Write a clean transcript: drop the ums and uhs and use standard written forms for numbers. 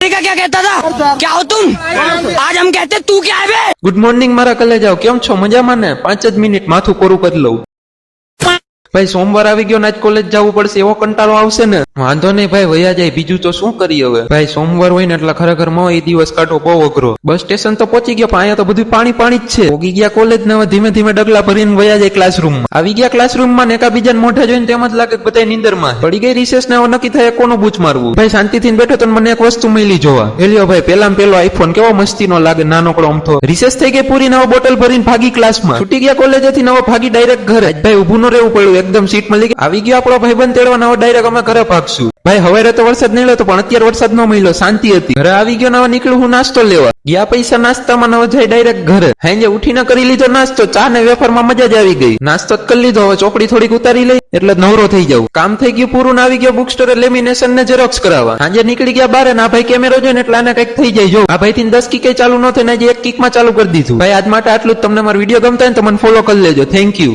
छोटे का क्या कहता था? क्या हो तुम? आज हम कहते तू क्या है बे? ગુડ મોર્નિંગ મારા કલેજાઓ, કેમ છો? મજામાં ને? 5 જ મિનિટ માથું કોરું કરી લઉં. ભાઈ સોમવાર આવી ગયો ને આજ કોલેજ જવું પડશે, એવો કંટાળો આવશે ને. વાંધો નહીં ભાઈ, વયા જાય, બીજું તો શું કરી હવે. ભાઈ સોમવાર હોય ને એટલે ખરેખર માં એ દિવસ કાઢવો બહુ અઘરો. બસ સ્ટેશન તો પહોંચી ગયો, પણ અહીંયા તો બધું પાણી પાણી જ છે. પોગી ગયા કોલેજ ને હવે ધીમે ધીમે ડગલા ભરીને વયા જાય ક્લાસરૂમ માં. આવી ગયા ક્લાસરૂમ માં ને એકાબીજાને મોઢા જોઈને તેમ જ લાગે બધા નીંદર માં પડી ગઈ. રિસેસ ને હવે નક્કી થાય કોનું બૂચ મારવું. ભાઈ શાંતિથી બેઠો તો મને એક વસ્તુ મળી જોવા. હેલ્યો ભાઈ, પેલામાં પેલો આઈફોન કેવો મસ્તી નો લાગે, નાનકડો અમથો. રિસેસ થઈ ગઈ પૂરી, નવો બોટલ ભરીને ભાગી ક્લાસમાં. છૂટી ગયા કોલેજેથી નવો ભાગી ડાયરેક્ટ ઘરે. ભાઈ ઉભું ન રહેવું પડ્યું, એકદમ સીટ મળી ગઈ. આવી ગયો આપણો ભાઈબંધ તેડવા, નવો ડાયરેક્ટ અમે ઘરે ભાગશું. ભાઈ હવે તો વરસાદ નહીં લેતો, પણ અત્યારે વરસાદ ન મળ્યો, શાંતિ હતી. ઘરે આવી ગયો, નવા નીકળ્યું હું નાસ્તો લેવા. ગયા પૈસા નાસ્તામાં, નવો જાય ડાયરેક્ટ ઘરે. હાંજે ઉઠીને કરી લીધો નાસ્તો, ચા ને વેફર માં મજા જ આવી ગઈ. નાસ્તો જ કરી લીધો, હવે ચોપડી થોડીક ઉતારી લઈ એટલે નવરો થઈ જાવ. કામ થઈ ગયું પૂરું, આવી ગયો બુક સ્ટોરે લેમિનેશન ને ઝેરોક્સ કરાવવા. હાંજે નીકળી ગયા બારે, આ ભાઈ કેમેરો જોઈને એટલે આને કઈક થઈ જાય. જો આ ભાઈ થી 10 કિક ચાલુ ન થાય ને, એક કિક માં ચાલુ કરી દીધું. ભાઈ આજ માટે આટલું જ. તમને મારો વિડીયો ગમતા હોય ને તો મને ફોલો કરી લેજો. Thank you.